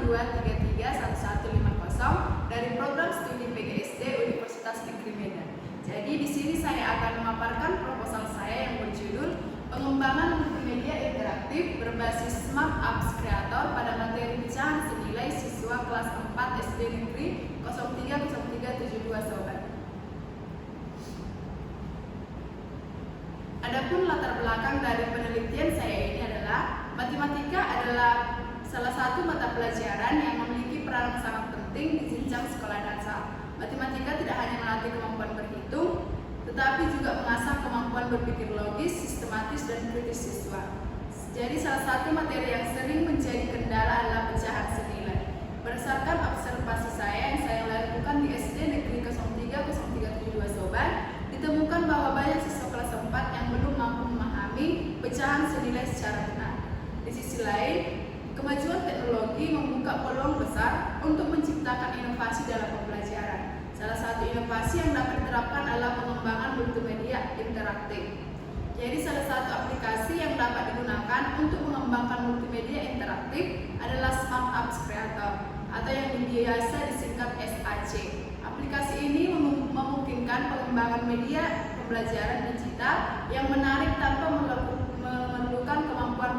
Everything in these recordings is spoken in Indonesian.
02331150 dari program studi PGSD Universitas Negeri Medan. Jadi di sini saya akan memaparkan proposal saya yang berjudul Pengembangan Multimedia Interaktif Berbasis Smart Apps Creator pada materi pecahan senilai siswa kelas 4 SD Negeri 030372 Sobat. Adapun latar belakang dari penelitian saya ini adalah matematika adalah salah satu mata pelajaran yang memiliki peran sangat penting di jenjang sekolah dasar. Matematika tidak hanya melatih kemampuan berhitung, tetapi juga mengasah kemampuan berpikir logis, sistematis, dan kritis siswa. Jadi salah satu materi yang sering menjadi kendala adalah pecahan senilai. Berdasarkan observasi saya yang saya lakukan di SD Negeri 030372 Soban, ditemukan bahwa banyak siswa kelas 4 yang belum mampu memahami pecahan senilai secara benar. Di sisi lain, kemajuan teknologi membuka peluang besar untuk menciptakan inovasi dalam pembelajaran. Salah satu inovasi yang dapat diterapkan adalah pengembangan multimedia interaktif. Jadi salah satu aplikasi yang dapat digunakan untuk mengembangkan multimedia interaktif adalah Smart Apps Creator atau yang biasa disingkat SAC. Aplikasi ini memungkinkan pengembangan media pembelajaran digital yang menarik tanpa memerlukan kemampuan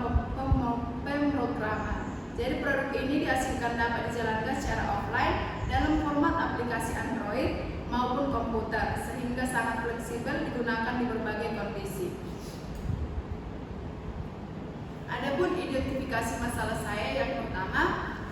pemrograman. Jadi produk ini dihasilkan dapat dijalankan secara offline dalam format aplikasi Android maupun komputer, sehingga sangat fleksibel digunakan di berbagai kondisi. Adapun identifikasi masalah saya, yang pertama,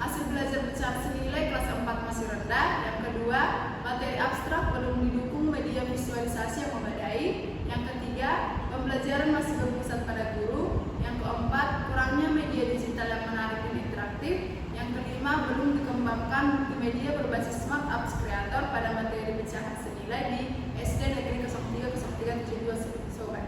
hasil belajar pecahan senilai kelas 4 masih rendah. Yang kedua, materi abstrak belum didukung media visualisasi yang memadai. Yang ketiga, pembelajaran masih berpusat pada guru. Yang keempat, kurangnya media digital yang menarik dan interaktif. Yang kelima, belum dikembangkan multimedia berbasis Smart Apps Creator pada materi pecahan senilai di SD Negeri 030372 Sobat.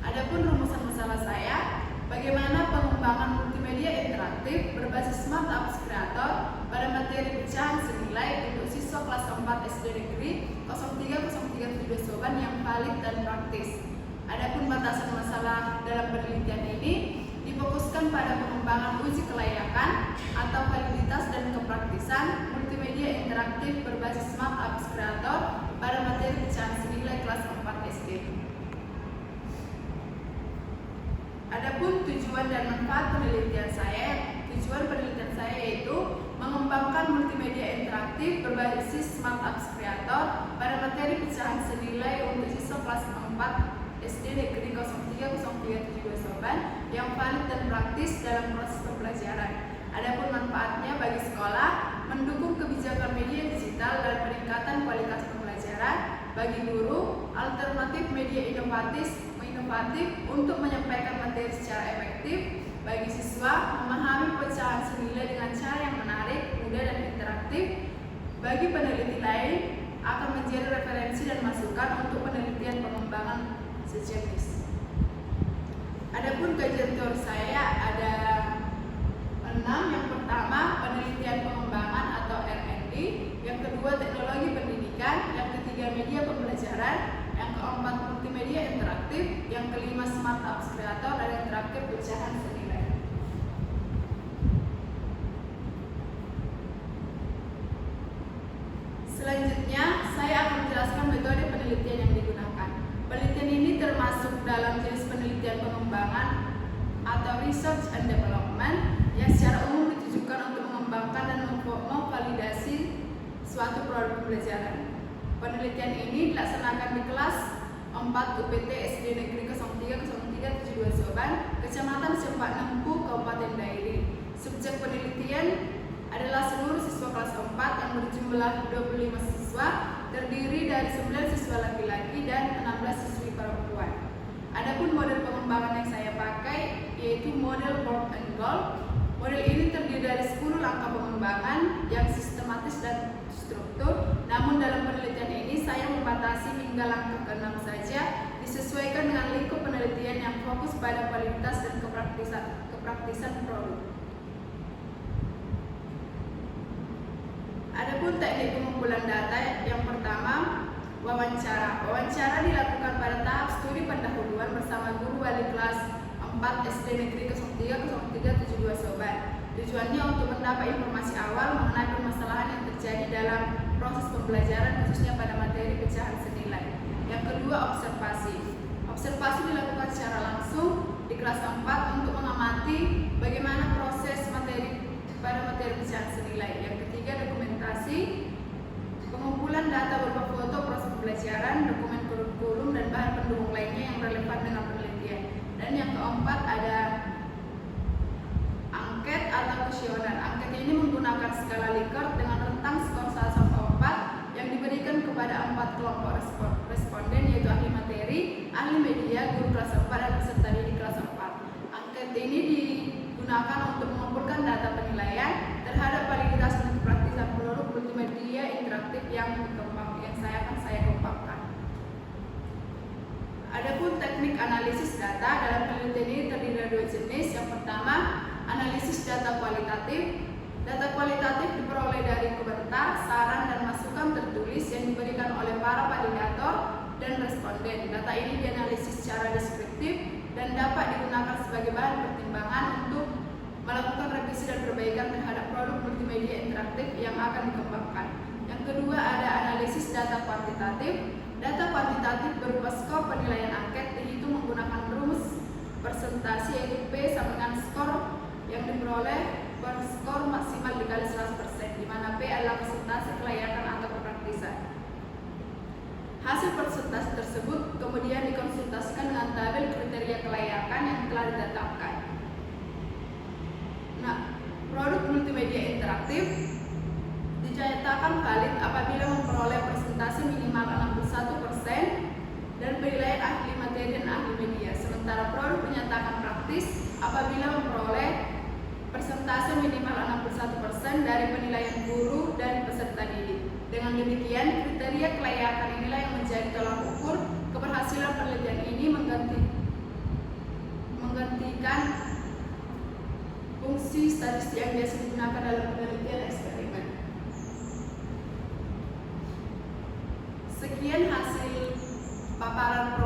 Adapun rumusan masalah saya, bagaimana pengembangan multimedia interaktif berbasis Smart Apps Creator pada materi pecahan senilai untuk siswa kelas 4 SD Negeri 030372 Soban yang valid dan praktis. Adapun batasan masalah dalam penelitian ini difokuskan pada pengembangan uji kelayakan atau validitas dan kepraktisan multimedia interaktif berbasis Smart Apps Creator pada materi pecahan senilai kelas 4 SD. Adapun tujuan dan manfaat penelitian saya, yaitu mengembangkan multimedia interaktif berbasis Smart Apps Creator pada materi pecahan senilai untuk siswa kelas 4 SD Negeri 030372 Soban yang valid dan praktis dalam proses pembelajaran. Adapun manfaatnya bagi sekolah, mendukung kebijakan media digital dan peningkatan kualitas pembelajaran. Bagi guru, alternatif media inovatif untuk menyampaikan materi secara efektif. Bagi siswa, memahami pecahan senilai dengan cara yang menarik, mudah, dan interaktif. Bagi peneliti lain, akan menjadi referensi dan masukan untuk penelitian pengembangan sejenis. Adapun kajian teori saya ada 6. Yang pertama, penelitian pengembangan atau R&D. Yang kedua, teknologi pendidikan. Yang ketiga, media pembelajaran. Yang keempat, multimedia interaktif. Yang kelima, Smart Apps Creator dan interaktif pecahan senilai. Selanjutnya, saya akan menjelaskan metode penelitian yang digunakan. Penelitian ini termasuk dalam jenis penelitian pengembangan atau research and development yang secara umum ditujukan untuk mengembangkan dan memvalidasi suatu produk pembelajaran. Penelitian ini dilaksanakan di kelas 4 UPT SD Negeri 030372 Soban, Kecamatan Sempak Nempu, Kabupaten Dairi. Subjek penelitian adalah seluruh siswa kelas 4 yang berjumlah 25 siswa, terdiri dari 9 siswa laki-laki dan 16 siswi perempuan. Adapun model pengembangan yang saya pakai yaitu model board and goal. Model ini terdiri dari 10 langkah pengembangan yang sistematis dan struktur. Namun dalam penelitian ini saya membatasi hingga langkah ke-6 saja, disesuaikan dengan lingkup penelitian yang fokus pada kualitas dan kepraktisan produk. Adapun teknik pengumpulan data, yang pertama, wawancara. Wawancara dilakukan pada tahap studi pendahuluan bersama guru wali kelas 4 SD Negeri 030372 Soban. Tujuannya untuk mendapat informasi awal mengenai permasalahan yang terjadi dalam proses pembelajaran, khususnya pada materi pecahan senilai. Yang kedua, observasi. Observasi dilakukan secara langsung di kelas 4 untuk mengamati bagaimana proses materi pada materi pecahan senilai. Yang ketiga, dokumentasi. Pengumpulan data berupa foto proses pembelajaran, dokumen kurikulum, dan bahan pendukung lainnya yang relevan dengan penelitian. Dan yang keempat, ada angket atau kuesioner. Angket ini menggunakan skala Likert dengan rentang skor 1-4 yang diberikan kepada 4 kelompok responden, yaitu ahli materi, ahli media, guru kelas 4, dan peserta didik kelas 4. Angket ini digunakan untuk mengumpulkan data penilaian terhadap validitas dan kepraktisan produk multimedia interaktif yang saya kembangkan. Adapun teknik analisis data dalam penelitian ini terdiri dari 2 jenis. Yang pertama, analisis data kualitatif. Data kualitatif diperoleh dari komentar, saran, dan masukan tertulis yang diberikan oleh para validator dan responden. Data ini dianalisis secara deskriptif dan dapat digunakan sebagai bahan pertimbangan untuk melakukan revisi dan perbaikan terhadap produk multimedia interaktif yang akan dikembangkan. Yang kedua, ada analisis data kuantitatif. Data kuantitatif berupa skor penilaian angket dihitung menggunakan rumus persentase, yaitu P sama dengan skor yang diperoleh per skor maksimal dikali 100%, di mana P adalah persentase kelayakan atau kepraktisan. Hasil persentase tersebut kemudian dikonsultasikan dengan tabel kriteria kelayakan yang telah ditetapkan. Nah, produk multimedia interaktif dinyatakan valid apabila memperoleh persentase minimal 61% dan penilaian ahli materi dan ahli media. Sementara produk dinyatakan praktis apabila memperoleh persentase minimal 61% dari penilaian guru dan peserta didik. Dengan demikian, kriteria kelayakan inilah yang menjadi tolak ukur keberhasilan penelitian ini menggantikan fungsi statistik yang biasa digunakan dalam penelitian eksperimen. Sekian hasil paparan